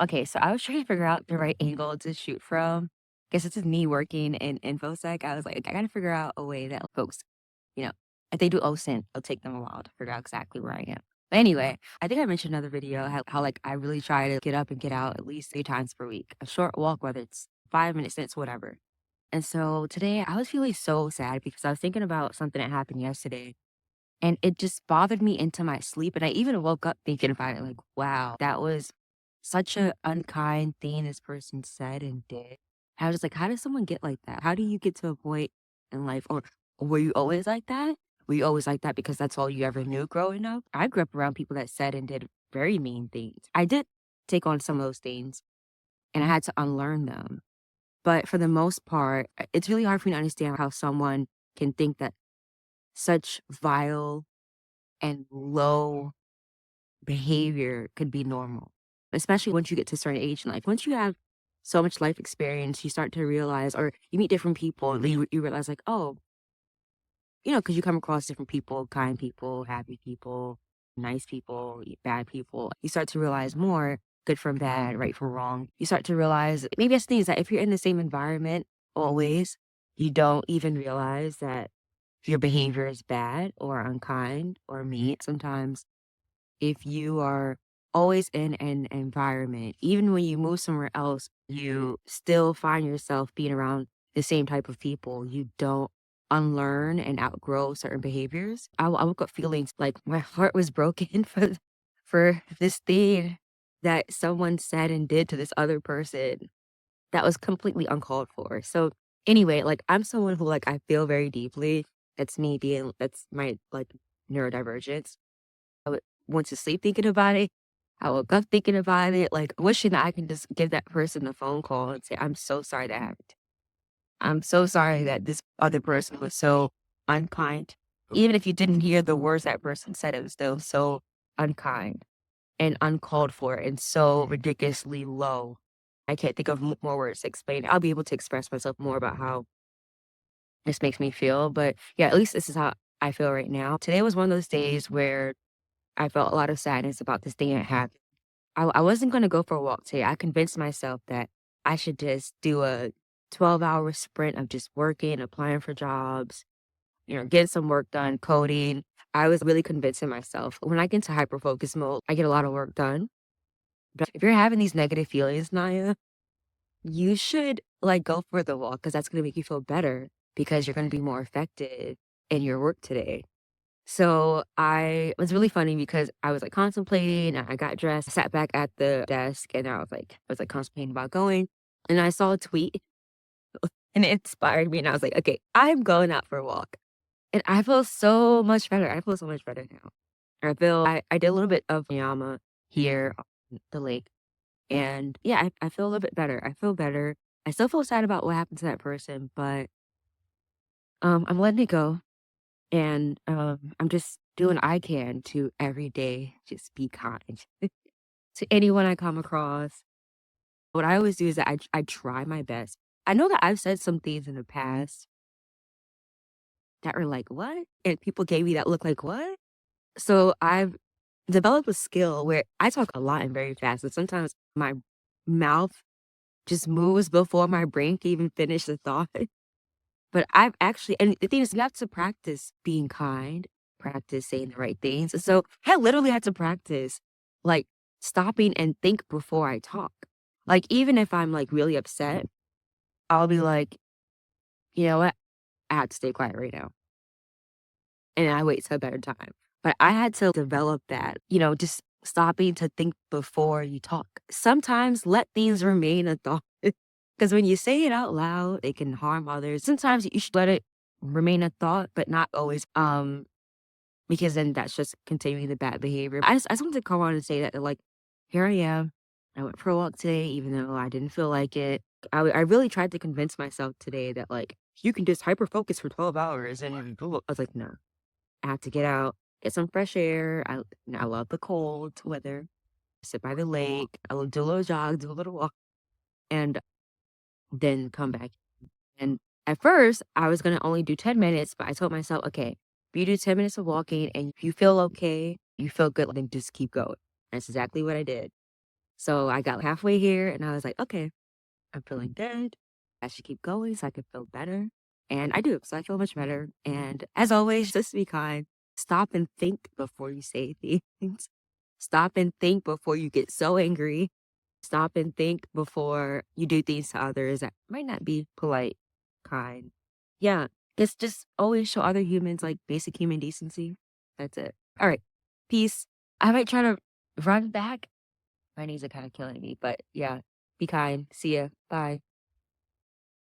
Okay, so I was trying to figure out the right angle to shoot from. Guess it's just me working in infosec. I was like, I gotta figure out a way that folks, you know, if they do OSINT, it'll take them a while to figure out exactly where I am. But anyway, I think I mentioned another video how like I really try to get up and get out at least 3 times per week. A short walk, whether it's 5 minutes, minutes, whatever. And so today I was feeling so sad because I was thinking about something that happened yesterday. And it just bothered me into my sleep, and I even woke up thinking about it, like, "Wow, that was such a unkind thing this person said and did." I was just like, "How does someone get like that? How do you get to a point in life, or were you always like that? Were you always like that because that's all you ever knew growing up?" I grew up around people that said and did very mean things. I did take on some of those things, and I had to unlearn them. But for the most part, it's really hard for me to understand how someone can think that such vile and low behavior could be normal, especially once you get to a certain age in life. Once you have so much life experience, you start to realize, or you meet different people, and you realize, like, oh, because you come across different people, kind people, happy people, nice people, bad people. You start to realize more good from bad, right from wrong. You start to realize maybe that's things that if you're in the same environment always, you don't even realize that your behavior is bad or unkind or mean. Sometimes if you are always in an environment, even when you move somewhere else, you still find yourself being around the same type of people. You don't unlearn and outgrow certain behaviors. I woke up feeling like my heart was broken for this thing that someone said and did to this other person that was completely uncalled for. So anyway, like I'm someone who like I feel very deeply. That's my like neurodivergence. I went to sleep thinking about it. I woke up thinking about it, like wishing that I can just give that person a phone call and say, I'm so sorry that happened. I'm so sorry that this other person was so unkind. Even if you didn't hear the words that person said, it was still so unkind and uncalled for and so ridiculously low. I can't think of more words to explain. I'll be able to express myself more about how this makes me feel. But yeah, at least this is how I feel right now. Today was one of those days where I felt a lot of sadness about this thing that happened. I wasn't gonna go for a walk today. I convinced myself that I should just do a 12-hour sprint of just working, applying for jobs, getting some work done, coding. I was really convincing myself. When I get into hyper focus mode, I get a lot of work done. But if you're having these negative feelings, Naya, you should like go for the walk because that's gonna make you feel better because you're gonna be more effective in your work today. So it was really funny because I was like contemplating, I got dressed, sat back at the desk, and I was like contemplating about going. And I saw a tweet and it inspired me. And I was like, okay, I'm going out for a walk. And I feel so much better. I feel so much better now. I did a little bit of yama here on the lake. And yeah, I feel a little bit better. I feel better. I still feel sad about what happened to that person, but I'm letting it go. And, I'm just doing what I can to every day just be kind to anyone I come across. What I always do is that I try my best. I know that I've said some things in the past that were like, "What?" And people gave me that look like, "What?" So I've developed a skill where I talk a lot and very fast, and sometimes my mouth just moves before my brain can even finish the thought. But I've actually and the thing is you have to practice being kind, practice saying the right things. And so I literally had to practice like stopping and think before I talk. Like even if I'm like really upset, I'll be like, you know what? I have to stay quiet right now. And I wait till a better time. But I had to develop that, just stopping to think before you talk. Sometimes let things remain a thought. Because when you say it out loud, it can harm others. Sometimes you should let it remain a thought, but not always. Because then that's just continuing the bad behavior. I just wanted to come on and say that, like, here I am. I went for a walk today, even though I didn't feel like it. I really tried to convince myself today that, like, you can just hyper focus for 12 hours. And I was like, no, I have to get out, get some fresh air. I love the cold weather, sit by the lake, I will do a little jog, do a little walk, and then come back. And at first, I was gonna only do 10 minutes, but I told myself, okay, if you do 10 minutes of walking and if you feel okay, you feel good, then just keep going. That's exactly what I did. So I got halfway here and I was like, okay, I'm feeling good. I should keep going so I can feel better. And I do. So I feel much better. And as always, just be kind. Stop and think before you say things. Stop and think before you get so angry. Stop and think before you do things to others that might not be polite, kind. Yeah. Just always show other humans like basic human decency. That's it. All right. Peace. I might try to run back. My knees are kind of killing me, but yeah, be kind. See ya. Bye.